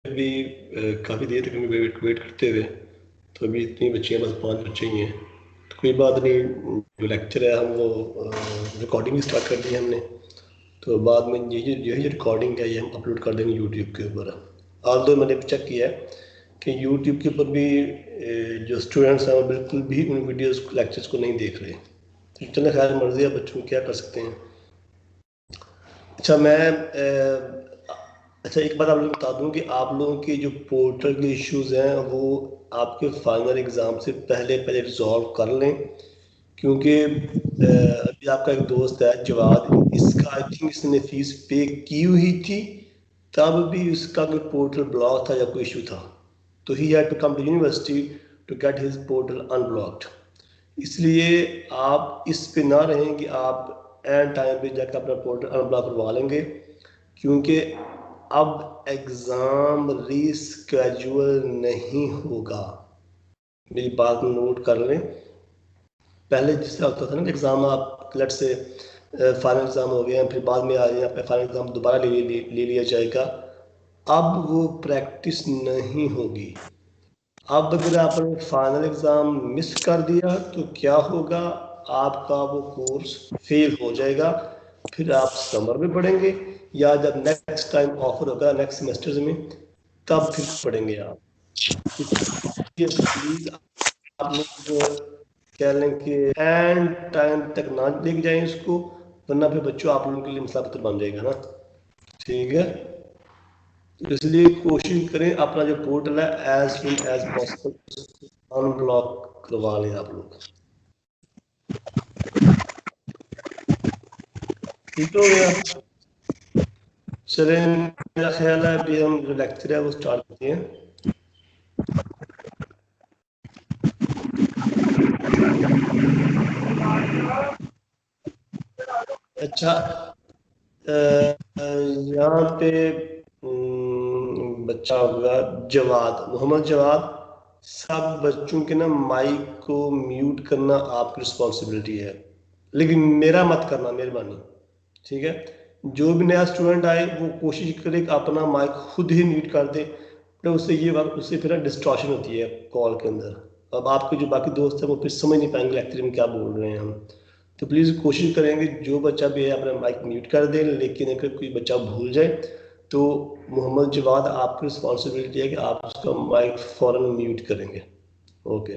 भी काफ़ी देर तक वेट करते हुए, तो अभी इतनी बच्चियाँ, बस 5 बच्चे ही हैं, तो कोई बात नहीं। जो लेक्चर है हम वो रिकॉर्डिंग भी स्टार्ट कर दी है हमने, तो बाद में यही जो रिकॉर्डिंग है ये हम अपलोड कर देंगे यूट्यूब के ऊपर। ऑल्दो मैंने चेक किया है कि यूट्यूब के ऊपर भी जो स्टूडेंट्स हैं वो बिल्कुल भी उन वीडियोस लेक्चर्स को नहीं देख रहे। तो चलो खैर, मर्जी है बच्चों क्या कर सकते हैं। अच्छा अच्छा एक बात आप लोगों को बता दूं कि आप लोगों के जो पोर्टल के इश्यूज़ हैं वो आपके फाइनल एग्ज़ाम से पहले पहले रिजॉल्व कर लें, क्योंकि अभी आपका एक दोस्त है जवाद, इसका आई थिंक इसने फीस पे की हुई थी, तब भी उसका कोई पोर्टल ब्लॉक था या कोई इशू था, तो he had to come to university to get his portal unblocked. इसलिए आप इस पे ना रहें कि आप एंड टाइम पे जाकर अपना पोर्टल अनब्लॉक करवा लेंगे, क्योंकि अब एग्ज़ाम रीस्केड्यूल नहीं होगा। मेरी बात नोट कर लें। पहले जिस तरह होता था ना, एग्ज़ाम आप लेट से फाइनल एग्ज़ाम हो गए हैं, फिर बाद में आ जाए आपका फाइनल एग्ज़ाम दोबारा ले लिया जाएगा। अब वो प्रैक्टिस नहीं होगी। अब अगर आपने फाइनल एग्ज़ाम मिस कर दिया तो क्या होगा, आपका वो कोर्स फेल हो जाएगा। फिर आप समर में पढ़ेंगे या जब नेक्स्ट टाइम ऑफर होगा नेक्स्ट सेमेस्टर में, तब फिर पढ़ेंगे आप। इसलिए प्लीज़ आप लोग कह लें कि एंड टाइम तक ना लेके जाएं इसको, वरना फिर बच्चों आप लोगों के लिए मसला पत्र बन जाएगा ना। ठीक है, इसलिए कोशिश करें अपना जो पोर्टल है as soon as possible unblock करवा लें आप लोग। ठीक हो गया? चलें, मेरा ख्याल है अभी हम जो लेक्चर है वो स्टार्ट करते हैं। अच्छा, यहाँ पे बच्चा होगा जवाद, मोहम्मद जवाद। सब बच्चों के ना माइक को म्यूट करना आपकी रिस्पॉन्सिबिलिटी है, लेकिन मेरा मत करना, मेहरबानी। ठीक है, जो भी नया स्टूडेंट आए वो कोशिश करे कि अपना माइक खुद ही म्यूट कर दे, तो उससे ये बात, उससे फिर डिस्ट्रॉशन होती है कॉल के अंदर। अब आपके जो बाकी दोस्त हैं वो फिर समझ नहीं पाएंगे लेक्चर में क्या बोल रहे हैं हम। तो प्लीज़ कोशिश करेंगे जो बच्चा भी है अपना माइक म्यूट कर दे, लेकिन अगर कोई बच्चा भूल जाए तो मोहम्मद जवाद आपकी रिस्पॉन्सिबिलिटी है कि आप उसका माइक फ़ौरन म्यूट करेंगे। ओके,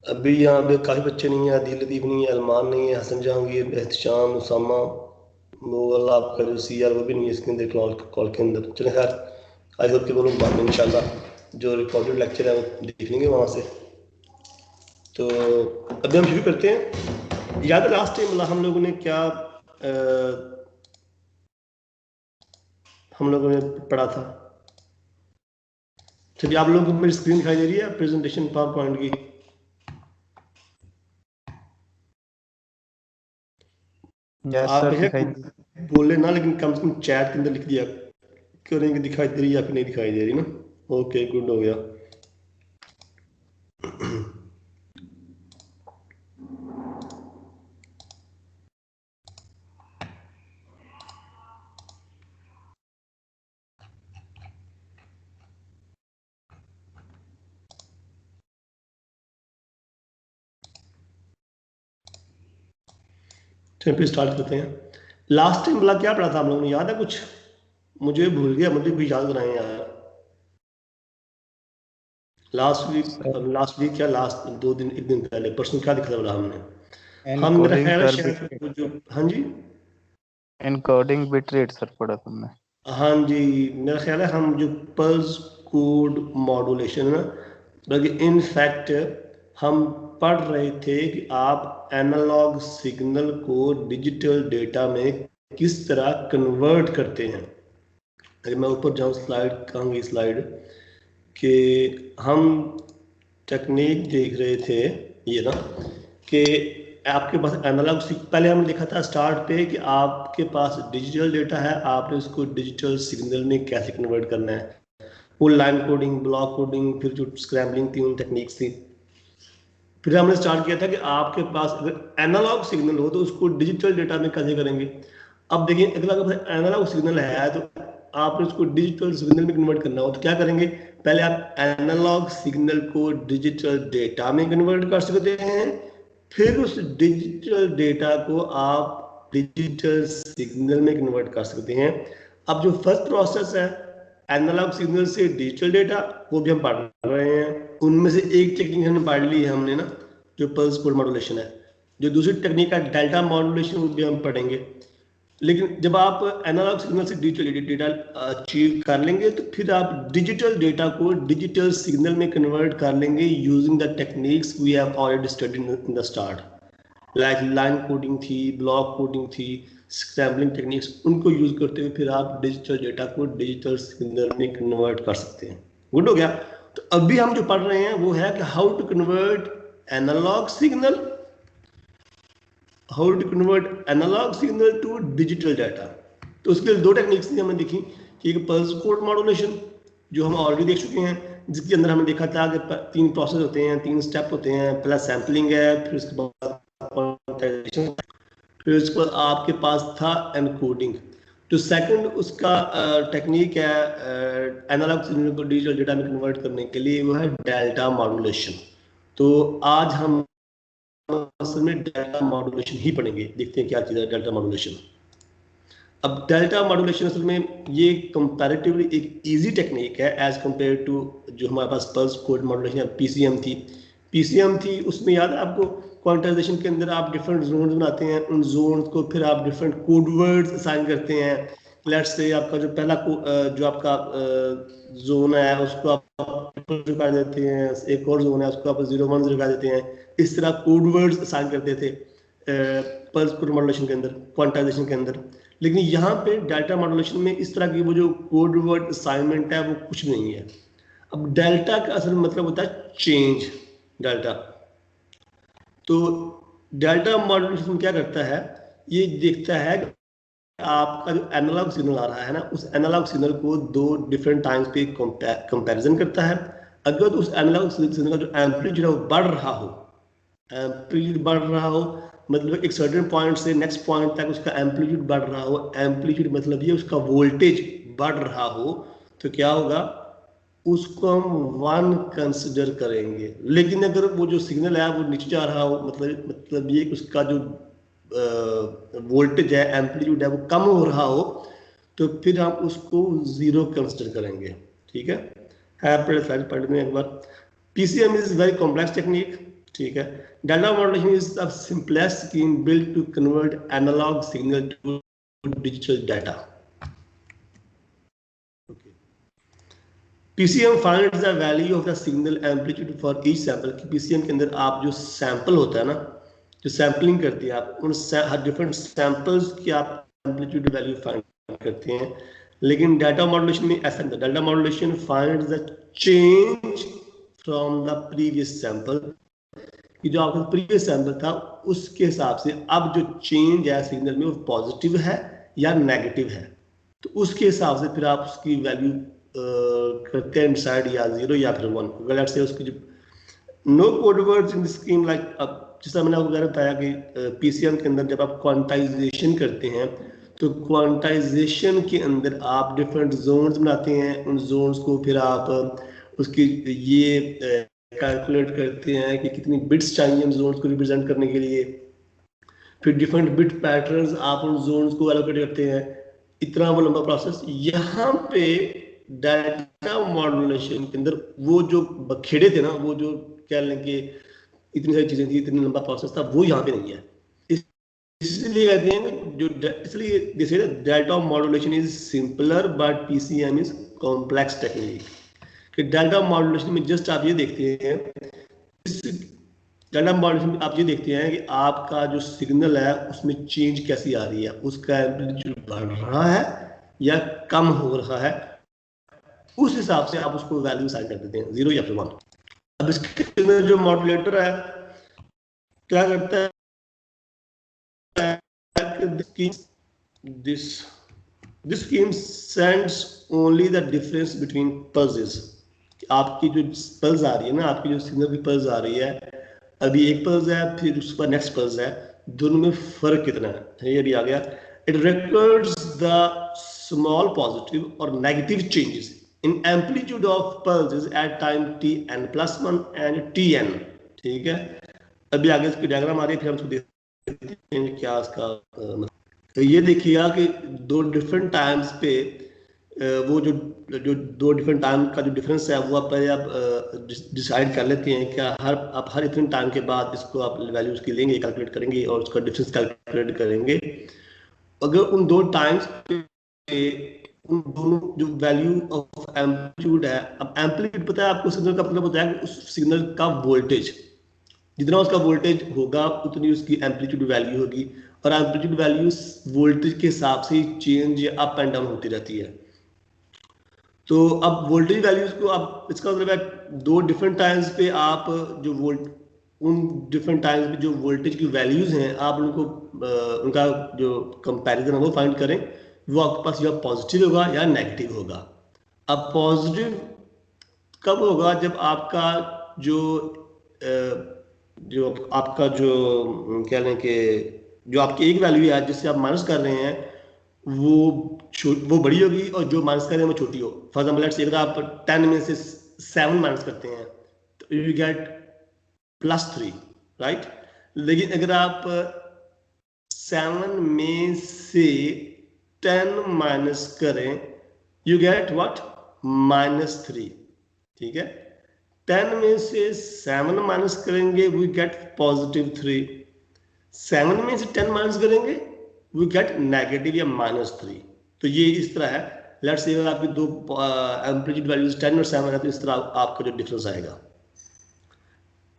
अभी यहाँ पे काफ़ी बच्चे नहीं हैं, आदिल लतीफ़ नहीं है, अलमान नहीं है, हसन जहांगीर, एहतशाम, उसामा, वो वाला आपका जो सी आर वो भी नहीं है इसके अंदर कॉल के अंदर। चलें खैर, आई होप कि वो लोग बाद में इंशाल्लाह जो रिकॉर्डेड लेक्चर है वो देख लेंगे वहाँ से। तो अभी हम शुरू करते हैं। याद है लास्ट टाइम हम लोगों ने क्या हम लोगों ने पढ़ा था? चलिए, आप लोगों को मेरी स्क्रीन दिखाई दे रही है प्रेजेंटेशन पावर पॉइंट की? आप बोले ना, लेकिन कम से कम चैट के अंदर लिख दिया करेंगे दिखाई दे रही है या फिर नहीं दिखाई दे रही ना। ओके, गुड हो गया। चलिए फिर स्टार्ट करते हैं। लास्ट टाइम बोला क्या पढ़ा था हम लोगों ने, याद है कुछ? मुझे भूल गया, मुझे भी याद कराएं यार। लास्ट वीक क्या लास्ट 2 दिन, एक दिन पहले, परसों क्या दिखा था हमने? हम मेरा ख्याल है शायद जो, हाँ जी, एनकोडिंग बिट रेट सर पढ़ा तुमने? हाँ जी, मेरा ख्याल है हम जो पल्स कोड मॉड्यूलेशन है ना, बल्कि इन फैक्ट हम पढ़ रहे थे कि आप एनालॉग सिग्नल को डिजिटल डेटा में किस तरह कन्वर्ट करते हैं। अगर मैं ऊपर जाऊँ, स्लाइड कहूँगी स्लाइड, कि हम टेक्निक देख रहे थे ये ना, कि आपके पास एनालॉग, पहले हमने लिखा था स्टार्ट पे कि आपके पास डिजिटल डेटा है, आपने उसको डिजिटल सिग्नल में कैसे कन्वर्ट करना है। वो लाइन कोडिंग, ब्लॉक कोडिंग, फिर जो स्क्रैम्बलिंग थी, उन टेक्निक्स थी। फिर हमने स्टार्ट किया था कि आपके पास अगर एनालॉग सिग्नल हो तो उसको डिजिटल डेटा में कैसे करेंगे। अब देखिए, अगर आपके पास एनालॉग सिग्नल है तो आपने उसको डिजिटल सिग्नल में कन्वर्ट करना हो तो क्या करेंगे, पहले आप एनालॉग सिग्नल को डिजिटल डेटा में कन्वर्ट कर सकते हैं, फिर उस डिजिटल डेटा को आप डिजिटल सिग्नल में कन्वर्ट कर सकते हैं। अब जो फर्स्ट प्रोसेस है एनालॉग सिग्नल से डिजिटल डेटा, वो भी हम पढ़ रहे हैं। उनमें से एक टेक्निक हमने पढ़ ली है हमने ना, जो पल्स कोड मॉड्यूलेशन है। जो दूसरी टेक्निक है डेल्टा मॉड्यूलेशन, वो भी हम पढ़ेंगे। लेकिन जब आप एनालॉग सिग्नल से डिजिटल डेटा अचीव कर लेंगे तो फिर आप डिजिटल डेटा को डिजिटल सिग्नल में कन्वर्ट कर लेंगे using the techniques we have already studied in the start, like line coding थी, ब्लॉक कोडिंग थी, स्क्रैम्बलिंग टेक्निक्स। उनको यूज करते हुए फिर आप डिजिटल डेटा को डिजिटल सिग्नल में कन्वर्ट कर सकते हैं। गुड हो गया। तो अभी हम जो पढ़ रहे हैं वो है कि how to convert analogue signal, how to convert analogue signal to digital data. तो उसके लिए दो टेक्निक्स हमने देखी कि एक पल्स कोड मॉड्यूलेशन जो हम ऑलरेडी देख चुके हैं, जिसके अंदर हमने देखा था कि 3 प्रोसेस होते हैं, 3 स्टेप होते हैं। पहला सैम्पलिंग है, फिर उसके बाद क्वांटाइजेशन, फिर उसके बाद आपके पास था एनकोडिंग। जो सेकंड उसका टेक्निक है एनालॉग सिग्नल को डिजिटल डेटा में कन्वर्ट करने के लिए, वो है डेल्टा मॉड्यूलेशन। तो आज हम असल में डेल्टा मॉड्यूलेशन ही पढ़ेंगे। देखते हैं क्या चीज़ है डेल्टा मॉड्यूलेशन। अब डेल्टा मॉड्यूलेशन असल में ये कंपैरेटिवली एक इजी टेक्निक है एज कंपेयर टू जो हमारे पास पल्स कोड मॉड्यूलेशन पीसीएम थी। पीसीएम थी उसमें याद है आपको, क्वांटाइजेशन के अंदर आप डिफरेंट जोन्स बनाते हैं, उन जोन्स को फिर आप डिफरेंट कोड वर्ड्स असाइन करते हैं। लेट्स से आपका जो पहला जो आपका जोन है उसको आप कर देते हैं, एक और जोन है उसको आप 0 1 0 कर देते हैं। इस तरह कोड वर्ड्स असाइन करते थे पल्स कोड मॉड्यूलेशन के अंदर, क्वांटाइजेशन के अंदर। लेकिन यहाँ पे डेल्टा मॉड्यूलेशन में इस तरह की वो जो कोड वर्ड असाइनमेंट है वो कुछ नहीं है। अब डेल्टा का असल मतलब होता है चेंज, डेल्टा। तो डेल्टा मॉड्यूलेशन क्या करता है, ये देखता है आपका जो एनालॉग सिग्नल आ रहा है ना, उस एनालॉग सिग्नल को 2 डिफरेंट टाइम्स पे कंपैरिजन करता है। अगर उस एनालॉग सिग्नल का जो एम्पलीट्यूड है वो बढ़ रहा हो, एम्पलीट्यूड बढ़ रहा हो मतलब एक सर्टेन पॉइंट से नेक्स्ट पॉइंट तक उसका एम्पलीट्यूड बढ़ रहा हो, एम्पलीट्यूड मतलब ये उसका वोल्टेज बढ़ रहा हो, तो क्या होगा, उसको हम 1 कंसिडर करेंगे। लेकिन अगर वो जो सिग्नल है वो नीचे जा रहा हो, मतलब ये उसका जो वोल्टेज है, एम्पलीट्यूड है, वो कम हो रहा हो, तो फिर हम उसको 0 कंसिडर करेंगे। ठीक है पढ़ में एक बार। PCM is very complex technique. ठीक है, delta modulation is the simplest scheme built to convert analogue signal to digital data. PCM finds the value of the signal amplitude for each sample. PCM के अंदर आप जो sample होता है ना, जो सैम्पलिंग करती है, आप उन डिफरेंट सैंपल्स की आप एम्पलीट्यूड वैल्यू फाइंड करते हैं। लेकिन डाटा मॉड्यूलेशन में ऐसा नहीं, data modulation finds the change from the previous sample, कि जो आपका प्रीवियस सैंपल था उसके हिसाब से अब जो चेंज है सिग्नल में वो पॉजिटिव है या नेगेटिव है, तो उसके हिसाब से फिर आप उसकी वैल्यू करते हैं डिसाइड, या 0 या फिर 1। अगर से उसकी जो no code words in scheme like, अब जैसा मैंने आपको बताया कि पीसीएम के अंदर जब आप क्वांटाइजेशन करते हैं तो क्वांटाइजेशन के अंदर आप डिफरेंट जोन्स बनाते हैं। उन जोन्स को फिर आप उसकी ये कैलकुलेट करते हैं कि कितनी बिट्स चाहिए उन जोन्स को रिप्रेजेंट करने के लिए। फिर डिफरेंट बिट पैटर्न्स आप उन जोन्स को एलोकेट करते हैं। इतना वो लंबा प्रोसेस। यहाँ पे डाटा मॉड्यूलेशन के अंदर वो जो बखेड़े थे ना, वो जो कह लें कि इतनी सारी चीजें थी, इतनी लंबा प्रोसेस था, वो यहाँ पे नहीं है। इसलिए कहते हैं जो, इसलिए this is data modulation is simpler but PCM is complex technique. कि डाटा मॉड्यूलेशन में जस्ट आप ये देखते हैं, इस डाटा मॉड्यूलेशन में आप ये देखते हैं कि आपका जो सिग्नल है उसमें चेंज कैसी आ रही है, उसका एम्पलीट्यूड बढ़ रहा है या कम हो रहा है, उस हिसाब से आप उसको वैल्यू असाइन कर देते हैं, 0 या फिर 1। अब इसके में जो मॉड्यूलेटर है क्या करता है, this scheme sends only the difference between pulses। आपकी जो पल्स आ रही है ना, आपकी जो सिग्नल की पल्स आ रही है, अभी एक पल्स है फिर उसका नेक्स्ट पल्स है, दोनों में फर्क कितना है, ये भी आ गया। It records the small positive or negative changes in amplitude of pulses at time tn+1 and tn। ठीक है, अभी आगे इसकी डायग्राम आ रही है, फिर हम इसको देखते हैं क्या इसका तो ये देखिएगा कि दो डिफरेंट टाइम्स पे वो जो जो दो डिफरेंट टाइम का जो डिफरेंस है वो आप डिसाइड कर लेते हैं क्या आप हर इतने टाइम के बाद इसको आप वैल्यू उसकी लेंगे, कैलकुलेट करेंगे और उसका डिफरेंस कैलकुलेट करेंगे। अगर उन दो टाइम्स पे उन दोनों जो वैल्यू ऑफ एम्पलीट्यूड है, अब एम्पलीट्यूड पता है आपको, सिग्नल का मतलब होता है उस सिग्नल का वोल्टेज, जितना उसका वोल्टेज होगा उतनी उसकी एम्पलीट्यूड वैल्यू होगी, और एम्पलीट्यूड वैल्यू वोल्टेज के हिसाब से चेंज अप एंड डाउन होती रहती है। तो अब वोल्टेज वैल्यूज को आप, इसका मतलब है दो डिफरेंट टाइम्स पे आप जो उन डिफरेंट टाइम्स पे जो वोल्टेज की वैल्यूज हैं आप उनको उनका जो कंपैरिजन है वो फाइंड करें, वो आपके पास या पॉजिटिव होगा या नेगेटिव होगा। अब पॉजिटिव कब होगा, जब आपका जो आपका जो कह लें कि जो आपकी एक वैल्यू है जिससे आप माइनस कर रहे हैं वो बड़ी होगी और जो माइनस कर रहे हैं वो छोटी हो। फॉर एग्जाम्पल लेट्स से अगर आप 10 में से 7 माइनस करते हैं तो यू गेट +3, राइट। लेकिन अगर आप 7 में से 10 माइनस करें यू गेट व्हाट, -3। ठीक है, 10 में से 7 माइनस करेंगे वी गेट +3, 7 में से 10 माइनस करेंगे वी गेट नेगेटिव या -3। तो ये इस तरह है। लेट्स से आपकी दो एम्पलीट्यूड वैल्यूज 10 और 7 है तो इस तरह आपका जो डिफरेंस आएगा।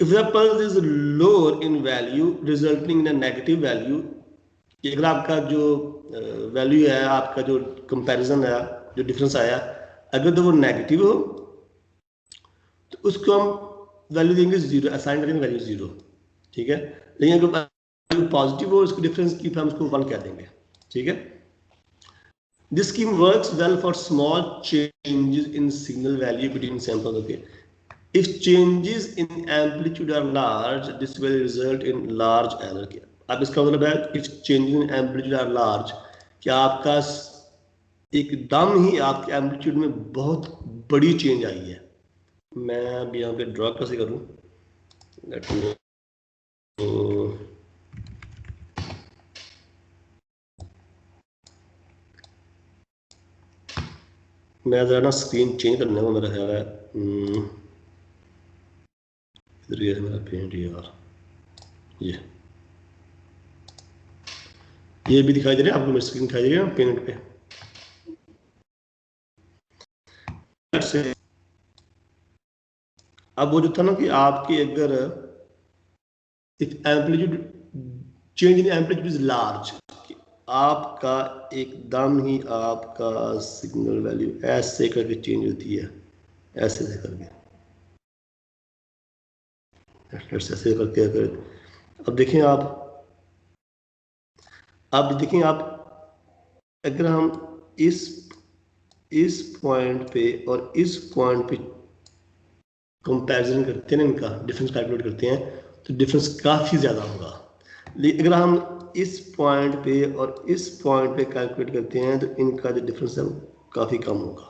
If the pulse is lower in value resulting in a negative value, अगर आपका जो वैल्यू है, आपका जो कंपैरिजन है, जो डिफरेंस आया, अगर तो वो नेगेटिव हो तो उसको हम वैल्यू देंगे 0, असाइन करेंगे वैल्यू 0। ठीक है, लेकिन अगर पॉजिटिव हो इसको डिफरेंस की हम उसको 1 कह देंगे। ठीक है, this scheme works well for small changes in signal value between samples। okay, if changes in amplitude are large this will result in large error। अब इसका मतलब है if changes in amplitude are large, क्या आपका एकदम ही आपके amplitude में बहुत बड़ी चेंज आई है। मैं अब यहाँ पे ड्रॉ कैसे करूँ, मैं जरा ना स्क्रीन चेंज करने को मेरा ख्याल है, इधर ये मेरा पेंट यार, ये भी दिखाई दे रहा है आपको, मेरी स्क्रीन दिखाई दे रही है ना पेंट पे। अब वो जो था ना कि आपकी अगर amplitude change in amplitude is large, आपका एकदम ही आपका सिग्नल वैल्यू ऐसे करके चेंज होती है, ऐसे से करके, ऐसे करके अब देखें अब देखें आप, अगर हम इस पॉइंट पे और इस पॉइंट पे कंपैरिजन करते हैं ना, इनका डिफरेंस कैलकुलेट करते हैं तो डिफरेंस काफ़ी ज़्यादा होगा। लेकिन अगर हम इस पॉइंट पे और इस पॉइंट पे कैलकुलेट करते हैं तो इनका जो डिफरेंस है काफ़ी कम होगा,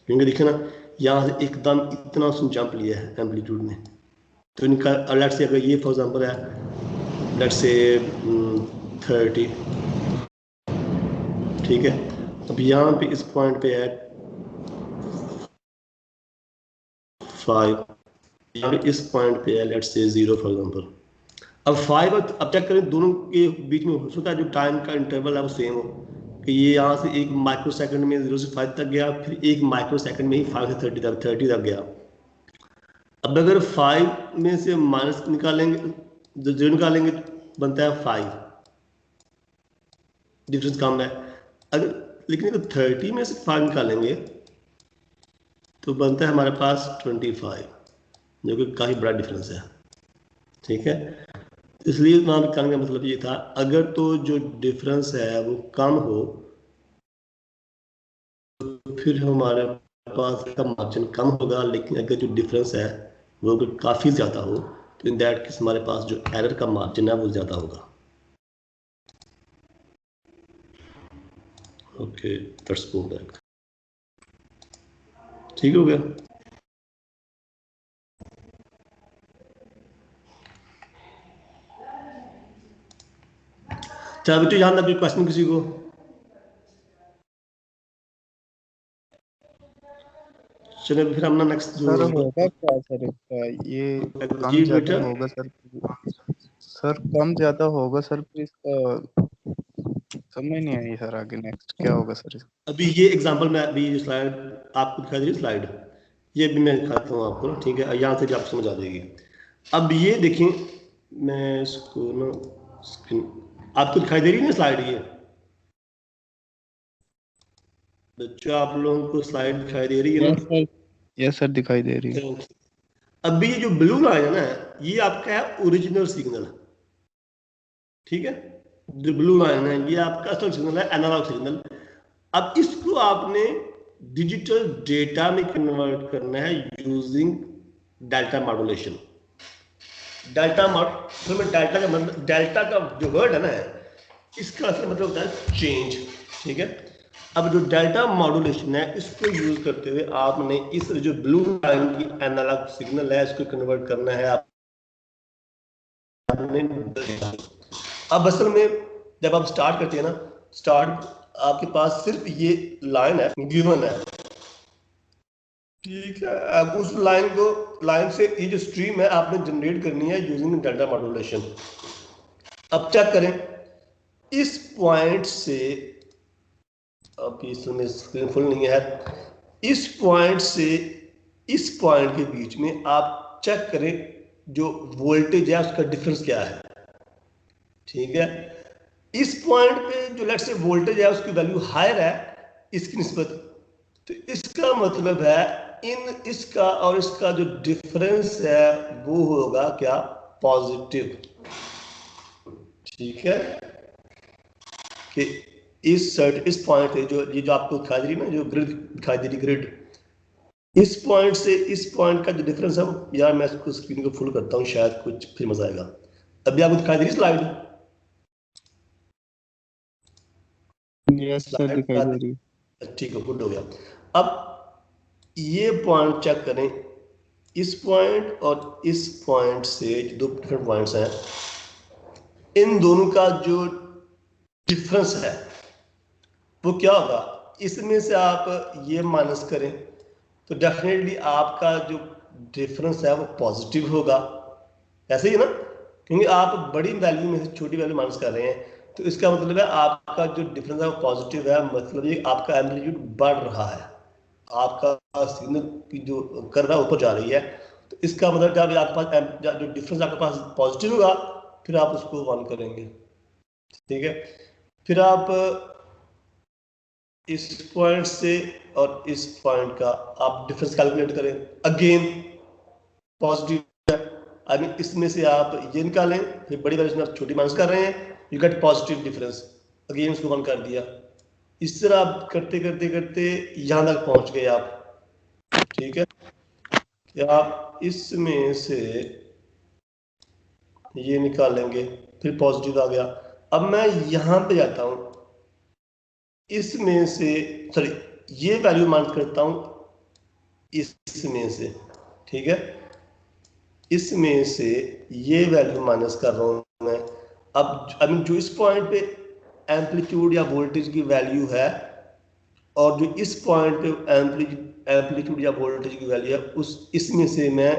क्योंकि देखिए ना यहाँ से एकदम इतना उसने जंप लिया है एम्पलीट्यूड में, तो इनका लेट्स से अगर ये फॉर एग्जांपल है लेट्स से 30, ठीक है, अब यहाँ पे इस पॉइंट पे है 5, यहाँ पे इस पॉइंट पे है लेट्स से 0 फॉर एग्जांपल। अब 5 अब चेक करें दोनों के बीच में हो सकता है जो टाइम का इंटरवल है वो सेम हो, कि ये यहाँ से 1 माइक्रो सेकंड में 0 से 5 तक गया, फिर 1 माइक्रो सेकंड में ही 5 से 30 तक गया। अब अगर 5 में से माइनस निकालेंगे, जो निकालेंगे बनता है 5, डिफरेंस कम है। अगर लेकिन अगर 30 में से 5 निकालेंगे तो बनता है हमारे पास 25, जो कि काफ़ी बड़ा डिफरेंस है। ठीक है, इसलिए वहाँ पे कहने का मतलब ये था, अगर तो जो डिफरेंस है वो कम हो तो फिर हमारे पास का मार्जिन कम होगा, लेकिन अगर जो डिफरेंस है वो अगर काफ़ी ज़्यादा हो तो इन दैट केस हमारे पास जो एरर का मार्जिन है वो ज़्यादा होगा। Okay, let's go back. ठीक हो गया? चलो बेटे, यहाँ तक क्वेश्चन किसी को? चलो फिर हम ना नेक्स्ट सर होगा क्या सर इसका, ये जी कम ज्यादा बेटा, होगा सर? सर कम ज्यादा होगा सर, फिर इसका समझ नहीं आई सर, आगे नेक्स्ट क्या होगा सर इसका? अभी ये एग्जांपल मैं अभी जो स्लाइड आपको दिखा दी स्लाइड, ये भी मैं दिखाता हूँ आपको, ठीक है? यहाँ से भी आपको समझ आ जाएगी। अब ये देखें, मैं इसको ना स्क्रीन आपको दिखाई दे रही है ना स्लाइड? ये बच्चों, आप लोगों को स्लाइड दिखाई दे रही है ना? यस सर, दिखाई दे रही है। अभी ये जो ब्लू लाइन है ना, ये आपका है ओरिजिनल सिग्नल, ठीक है? जो ब्लू लाइन है ये आपका असली सिग्नल है, एनालॉग सिग्नल। अब इसको आपने डिजिटल डेटा में कन्वर्ट करना है यूजिंग डेल्टा मॉड्यूलेशन। डेल्टा में डेल्टा का मतलब, डेल्टा का जो वर्ड है ना, इसका असल मतलब होता है चेंज, ठीक है? अब जो डेल्टा मॉड्यूलेशन है, इसको यूज करते हुए आपने इस जो ब्लू लाइन की एनालॉग सिग्नल है, इसको कन्वर्ट करना है आपने। अब असल में जब आप स्टार्ट करते हैं ना, स्टार्ट आपके पास सिर्फ ये लाइन है, गिवन है, ठीक है? अब उस लाइन से ये जो स्ट्रीम है आपने जनरेट करनी है यूजिंग डेल्टा मॉड्यूलेशन। अब चेक करें इस पॉइंट से, अब इसमें स्क्रीन फुल नहीं है, इस पॉइंट से इस पॉइंट के बीच में आप चेक करें जो वोल्टेज है उसका डिफरेंस क्या है, ठीक है? इस पॉइंट पे जो लेट्स से वोल्टेज है उसकी वैल्यू हायर है इसकी निस्बत, तो इसका मतलब है इसका और इसका जो डिफरेंस है वो होगा क्या? पॉजिटिव, ठीक है? कि इस पॉइंट पे जो ये जो आपको दिखाई दे रही है ना, जो ग्रिड दिखाई दे रही ग्रिड, इस पॉइंट से इस पॉइंट का जो डिफरेंस है, यार मैं इसको स्क्रीन को फुल करता हूँ, शायद कुछ फिर मजा आएगा। अभी आपको दिखाई दे रही स्लाइड? यस सर, दिखाई दे रही है। ठीक है, गुड हो गया। अब ये पॉइंट चेक करें, इस पॉइंट और इस पॉइंट से दो डिफरेंट पॉइंट्स हैं, इन दोनों का जो डिफरेंस है वो क्या होगा? इसमें से आप ये माइनस करें तो डेफिनेटली आपका जो डिफरेंस है वो पॉजिटिव होगा, ऐसे ही ना? क्योंकि आप बड़ी वैल्यू में से छोटी वैल्यू माइनस कर रहे हैं, तो इसका मतलब है आपका जो डिफरेंस है वो पॉजिटिव है, मतलब ये आपका एम्पलीट्यूड बढ़ रहा है, आपका सिग्नल की जो कर रहा है ऊपर जा रही है। तो इसका मतलब जब आपके पास जो डिफरेंस आपके पास पॉजिटिव होगा, फिर आप उसको 1 करेंगे, ठीक है? फिर आप इस पॉइंट से और इस पॉइंट का आप डिफरेंस कैलकुलेट करें, अगेन पॉजिटिव है, आई मीन इसमें से आप ये निकालें, फिर बड़ी वैल्यू आप छोटी माइनस कर रहे हैं, you get positive difference, again उसको 1 कर दिया। इस तरह आप करते करते करते यहां तक पहुंच गए आप, ठीक है? कि आप इसमें से ये निकालेंगे, फिर पॉजिटिव आ गया। अब मैं यहां पे जाता हूं, इसमें से सॉरी ये वैल्यू माइनस करता हूं इसमें से, ठीक है? इसमें से ये वैल्यू माइनस कर रहा हूं मैं। अब जो इस पॉइंट पे एम्पलीट्यूड या वोल्टेज की वैल्यू है और जो इस पॉइंट पे एम्पलीट्यूड या वोल्टेज की वैल्यू है, उस इसमें से मैं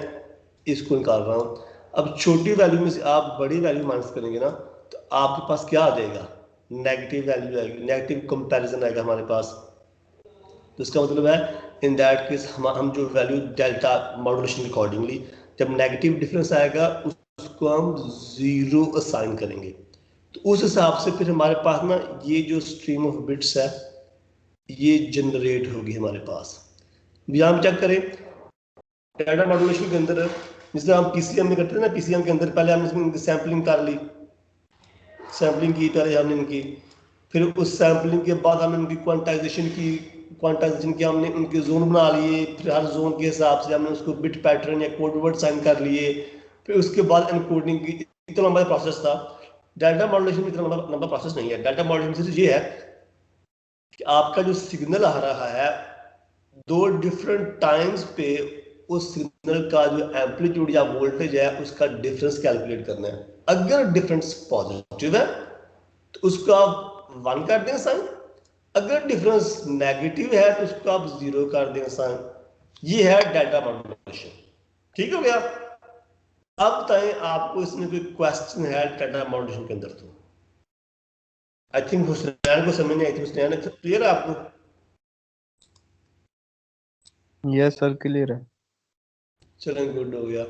इसको निकाल रहा हूं। अब छोटी वैल्यू में से आप बड़ी वैल्यू माइनस करेंगे ना, तो आपके पास क्या आ जाएगा? नेगेटिव वैल्यू आएगी, नेगेटिव कंपैरिजन आएगा हमारे पास। तो इसका मतलब है इन दैट केस हम जो वैल्यू डेल्टा मॉड्यूलेशन अकॉर्डिंगली जब नेगेटिव डिफरेंस आएगा उसको हम 0 असाइन करेंगे। तो उस हिसाब से फिर हमारे पास ना ये जो स्ट्रीम ऑफ बिट्स है ये जनरेट होगी हमारे पास। यहाँ हम चेक करें डेल्टा मॉड्यूलेशन के अंदर, जिससे हम पीसीएम में करते थे ना, पीसीएम के अंदर पहले हमने इसमें सैम्पलिंग कर ली, सैम्पलिंग की पहले हमने इनकी, फिर उस सैम्पलिंग के बाद हमने उनकी क्वांटाइजेशन की हमने उनके जोन बना लिए, फिर हर जोन के हिसाब से हमने उसको बिट पैटर्न या कोड वर्ड साइन कर लिए, फिर उसके बाद एनकोडिंग की। इतना लंबा प्रोसेस था। डेल्टा मॉड्यूलेशन में इतना लंबा प्रोसेस नहीं है। डेल्टा मॉड्यूलेशन से ये है कि आपका जो सिग्नल आ रहा है दो डिफरेंट टाइम्स पे उस सिग्नल का जो एम्पलीट्यूड या वोल्टेज है उसका डिफरेंस कैलकुलेट करना है। अगर डिफरेंस पॉजिटिव है तो उसको आप 1 कर दें साइन, अगर डिफरेंस नेगेटिव है तो उसको आप 0 कर दें साइन। ये है डेल्टा मॉड्यूलेशन। ठीक हो गया। अब बताएं आपको इसमें कोई क्वेश्चन है डेल्टा मॉड्यूलेशन के अंदर? तो आई थिंक हुसैन को समझ नहीं आई थी। हुसैन क्लियर है आपको? यस सर क्लियर है। चलें गुड हो गया।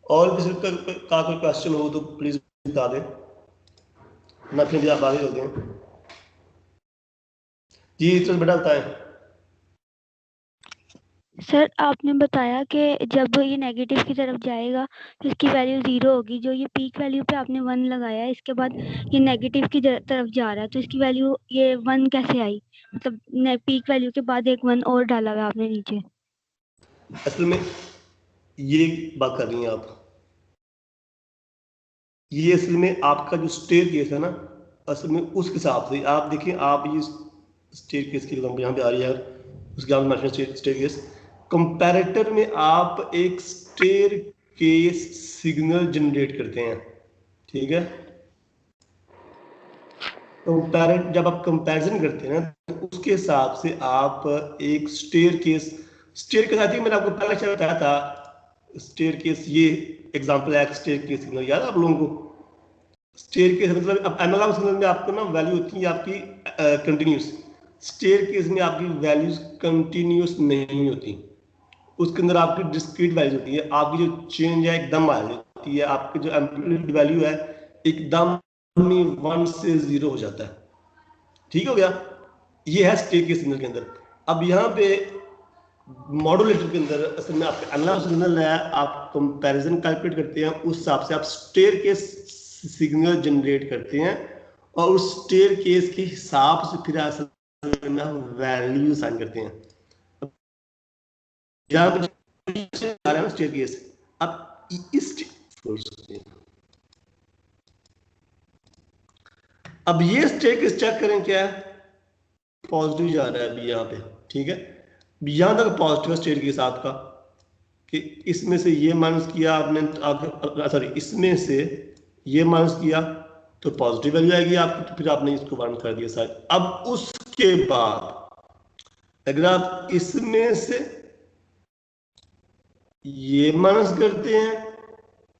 और किसी का कोई क्वेश्चन हो तो प्लीज बता दें, ना फिर आप आगे चलते हैं। जी चल बेटा बताएं। सर आपने बताया कि जब ये नेगेटिव की तरफ जाएगा तो इसकी वैल्यू 0 होगी। जो ये पीक वैल्यू पे आपने 1 लगाया, इसके बाद ये नेगेटिव की तरफ जा रहा है, तो इसकी वैल्यू ये 1 कैसे आई? मतलब पीक वैल्यू के बाद एक 1 और डाला हुआ आपने नीचे। असल में ये बात कर रही हैं आप, ये असल में आपका जो स्टेयर केस है ना, असल में उस हिसाब से आप देखिए। आप ये स्टेयर केस की एग्जांपल यहाँ पे आ रही है, उसके आप स्टेयर केस कंपैरेटर में आप एक स्टेयर केस सिग्नल जनरेट करते हैं। ठीक है। जब आप कंपैरिजन करते हैं ना तो उसके हिसाब से आप एक स्टेयर केस आई थिंक मैंने आपको पहले शायद बताया था। स्टेयर केस ये एग्जांपल है स्टेयर केस सिग्नल, याद है आप लोगों को? स्टेयर केस मतलब अब एनालॉग सिग्नल में आपको ना वैल्यू होती है आपकी कंटिन्यूस। स्टेयर केस में आपकी वैल्यूज कंटिन्यूस नहीं होती, उसके अंदर आपकी डिस्क्रीट वैल्यूज होती है। आपकी जो चेंज है एकदम आ जाती है, आपकी जो एम्पलीट्यूड वैल्यू है एकदम 1 से 0 हो जाता है। ठीक हो गया। ये है स्टेयर केस सिग्नल के अंदर। अब यहाँ पे मॉड्यूलेटर के अंदर असल में आपका एनालॉग सिग्नल है, आप कंपैरिजन कैलकुलेट करते हैं, उस हिसाब से आप स्टेयर केस सिग्नल जनरेट करते हैं और उस स्टेयर केस के हिसाब से फिर असल में वैल्यू साइन करते हैं। यहाँ पे आ रहा है ना स्टेयर केस। अब अब ये स्टेयर केस चेक करें क्या है, पॉजिटिव जा रहा है अभी यहाँ पे। ठीक है। यहां तक पॉजिटिव स्टेट केस आपका कि इसमें से ये माइनस किया आपने, सॉरी इसमें से ये माइनस किया तो पॉजिटिव वैल्यू आएगी आपकी, तो फिर आपने इसको 1 कर दिया साइड। अब उसके बाद अगर आप इसमें से ये माइनस करते हैं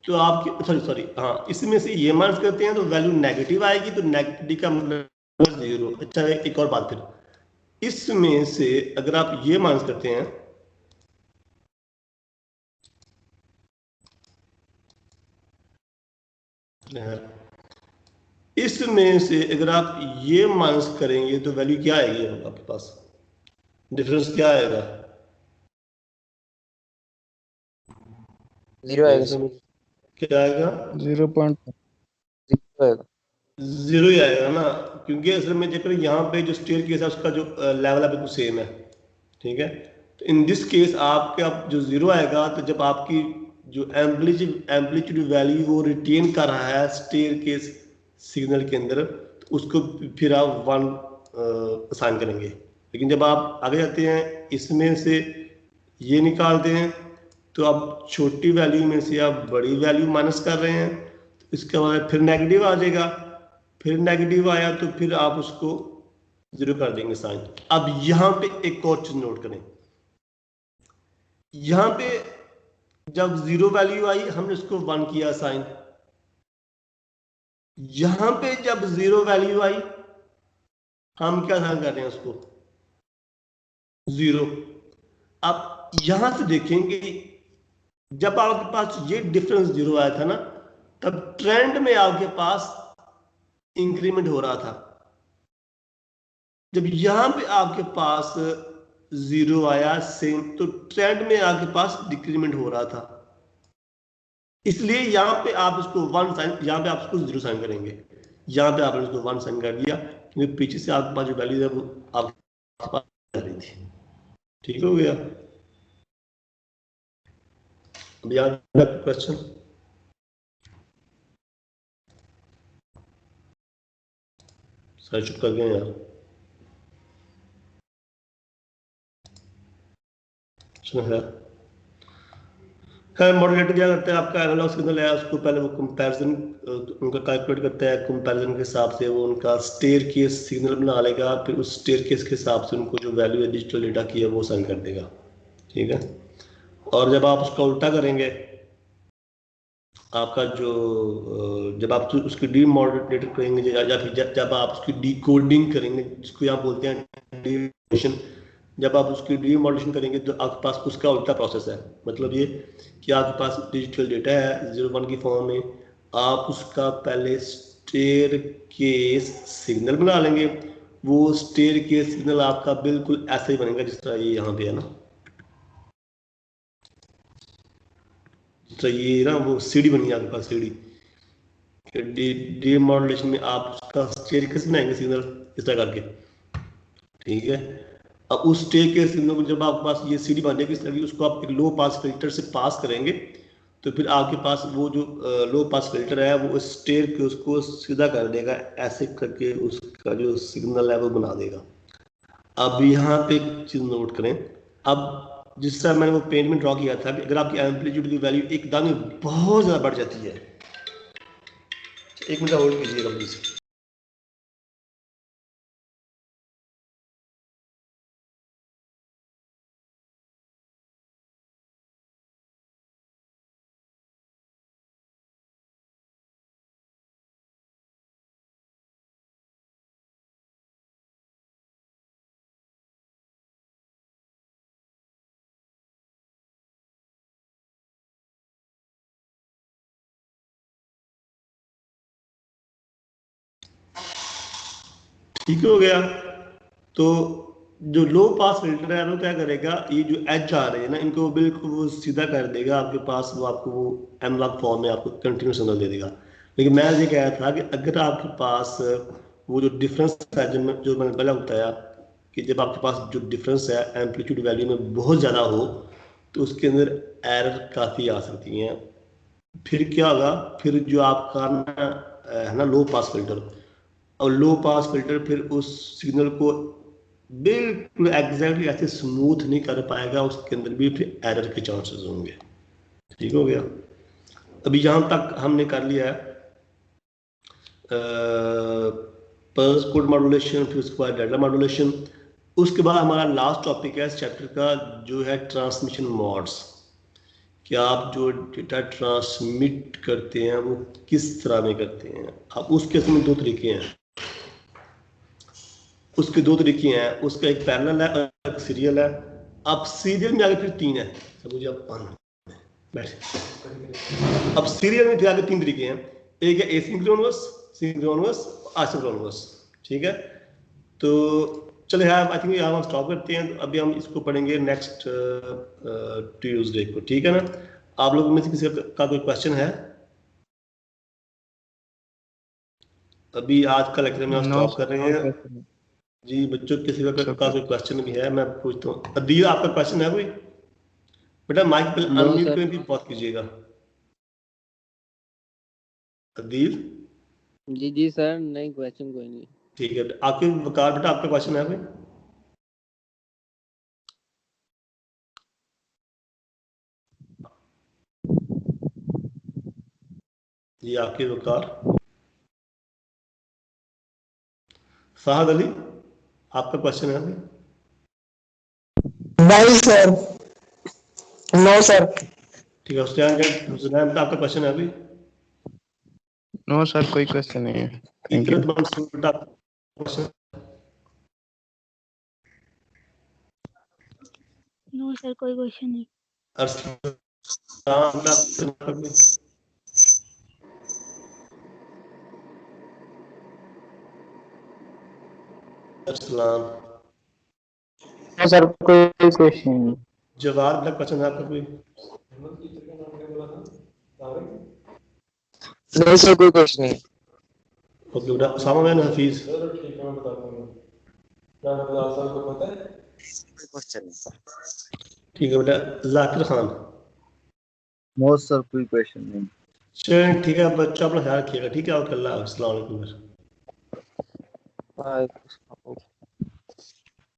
तो आपकी सॉरी हाँ इसमें से ये माइनस करते हैं तो वैल्यू नेगेटिव आएगी, तो नेगेटिव का मतलब 0। अच्छा एक और बात, फिर इसमें से अगर आप ये माइनस करते हैं इसमें से अगर आप ये माइनस करेंगे तो वैल्यू क्या आएगी आपके पास? डिफरेंस क्या आएगा? 0 आएगा। क्या आएगा? 0.0 आएगा। 0 ही आएगा ना, क्योंकि असल में देखो यहाँ पे जो स्टेयर केस है उसका जो लेवल है बिल्कुल सेम है। ठीक है। तो इन दिस केस आपके अब जो 0 आएगा, तो जब आपकी जो एम्पलीट्यूड वैल्यू वो रिटेन कर रहा है स्टेयर केस सिग्नल के अंदर, तो उसको फिर आप 1 असाइन करेंगे। लेकिन जब आप आगे जाते हैं इसमें से ये निकालते हैं तो अब छोटी वैल्यू में से आप बड़ी वैल्यू माइनस कर रहे हैं, तो इसका मतलब फिर नेगेटिव आ जाएगा। फिर नेगेटिव आया तो फिर आप उसको 0 कर देंगे साइन। अब यहां पे एक और चीज नोट करें, यहां पे जब 0 वैल्यू आई हमने उसको 1 किया साइन, यहां पे जब 0 वैल्यू आई हम क्या साइन कर रहे हैं उसको 0। अब यहां से देखेंगे जब आपके पास ये डिफरेंस 0 आया था ना, तब ट्रेंड में आपके पास इंक्रीमेंट हो रहा था। जब यहां पे आपके पास 0 आया सेम, तो ट्रेंड में आपके पास डिक्रीमेंट हो रहा था। इसलिए यहां पे आप इसको 1 साइन, यहां पे आप इसको 0 साइन करेंगे। यहां पे आपने इसको 1 साइन कर दिया क्योंकि पीछे से आपके पास जो वैल्यू है वो आपके पास आ रही थी। ठीक हो गया। अब याद क्वेश्चन सर चुप कर गए यार। मॉड्यूलेटर क्या करता है, आपका एनालॉग सिग्नल है उसको पहले वो कंपैरिजन उनका कैलकुलेट करता है, कंपैरिजन के हिसाब से वो उनका स्टेयर केस सिग्नल बना लेगा, फिर उस स्टेयर केस के हिसाब से उनको जो वैल्यू है डिजिटल डेटा की है वो साइन कर देगा। ठीक है, और जब आप उसका उल्टा करेंगे, आपका जो जब आप उसकी डीमॉड्यूलेटर करेंगे या फिर जब आप उसकी डिकोडिंग करेंगे, जिसको यहाँ बोलते हैं डीमॉड्यूलेशन, जब आप उसकी डीमॉड्यूलेशन करेंगे तो आपके पास उसका उल्टा प्रोसेस है। मतलब ये कि आपके पास डिजिटल डेटा है 01 की फॉर्म में, आप उसका पहले स्टेयर केस सिग्नल बना लेंगे, वो स्टेयर केस सिग्नल आपका बिल्कुल ऐसा ही बनेगा जिस तरह ये यहाँ पे है ना, तो ये ना वो सीडी बनी है आपके पास, सीडी डीमॉड्यूलेशन में आप उसका स्टेयर केस बनाएंगे सिग्नल इस तरह करके। ठीक है, अब उस स्टेयर केस सिग्नल को जब आपके पास ये सीडी बन जाएगी इस तरह की, उसको आप एक लो पास फिल्टर से पास करेंगे, तो फिर आपके पास वो जो लो पास फिल्टर है वो स्टेयर के उसको सीधा कर देगा, ऐसे करके उसका जो सिग्नल है वो बना देगा। अब यहाँ पे एक चीज नोट करें, अब जिस तरह मैंने वो पेन में ड्रॉ किया था, अगर आपकी एम्पलीट्यूड की वैल्यू एकदम ही बहुत ज्यादा बढ़ जाती है, एक मिनट होल्ड कीजिएगा प्लीज। ठीक हो गया, तो जो लो पास फिल्टर है वो क्या करेगा, ये जो एज आ रहे हैं ना इनको बिल्कुल वो सीधा कर देगा आपके पास, वो आपको वो एनालॉग फॉर्म में आपको कंटिन्यूस सिग्नल दे देगा। लेकिन मैं ये कह रहा था कि अगर आपके पास वो जो डिफरेंस है जो मैंने पहले बताया कि जब आपके पास जो डिफरेंस है एम्पलीट्यूड वैल्यू में बहुत ज़्यादा हो तो उसके अंदर एरर काफ़ी आ सकती हैं। फिर क्या होगा, फिर जो आपका है ना लो पास फिल्टर, और लो पास फिल्टर फिर उस सिग्नल को बिल्कुल एग्जैक्टली ऐसे स्मूथ नहीं कर पाएगा, उसके अंदर भी फिर एरर के चांसेस होंगे। ठीक हो गया, अभी यहां तक हमने कर लिया है पल्स कोड मॉड्यूलेशन, फिर उसके बाद डेटा मॉड्यूलेशन। उसके बाद हमारा लास्ट टॉपिक है इस चैप्टर का जो है ट्रांसमिशन मोड्स, कि आप जो डेटा ट्रांसमिट करते हैं वो किस तरह में करते हैं। अब उसके इसमें दो तरीके हैं, उसके दो तरीके हैं, उसका एक पैरेलल है और एक सीरियल है। अब सीरियल में आगे फिर तीन है, मुझे अब बैठ अब सीरियल में फिर आगे तीन तरीके हैं, एक है एसिंक्रोनस, सिंक्रोनस, आसिंक्रोनस। ठीक है, तो चले यार आई थिंक यहाँ हम स्टॉप करते हैं, तो अभी हम इसको पढ़ेंगे नेक्स्ट ट्यूसडे को। ठीक है ना, आप लोगों में से किसी का कोई क्वेश्चन है? अभी आज का लेक्चर में हम स्टॉप कर रहे हैं जी। बच्चों किसी का कोई क्वेश्चन भी है मैं पूछता हूँ। अदील आपका क्वेश्चन है कोई? बेटा माइक पे अनम्यूट करके बात कीजिएगा। अदील जी जी सर, नहीं क्वेश्चन कोई नहीं। ठीक है, आपके वकार बेटा आपका क्वेश्चन है कोई? जी आपके वकार फहद अली आपका क्वेश्चन है कोई? नहीं सर, नो सर। ठीक है, हुसैन आपका क्वेश्चन है अभी? नो सर, कोई क्वेश्चन नहीं है। Thank you. नो सर, कोई क्वेश्चन नहीं। सर कोई क्वेश्चन नहीं। जवाब का क्वेश्चन है आपका कोई? नहीं सर, कोई क्वेश्चन नहीं। ओके बेटा, उसामा बिन हफीज। ठीक है बेटा, जाकिर खान। नो सर, कोई क्वेश्चन नहीं। चलिए ठीक है, बच्चों अपना ख्याल रखिएगा। ठीक है, और अल्लाह अस्सलाम वालेकुम।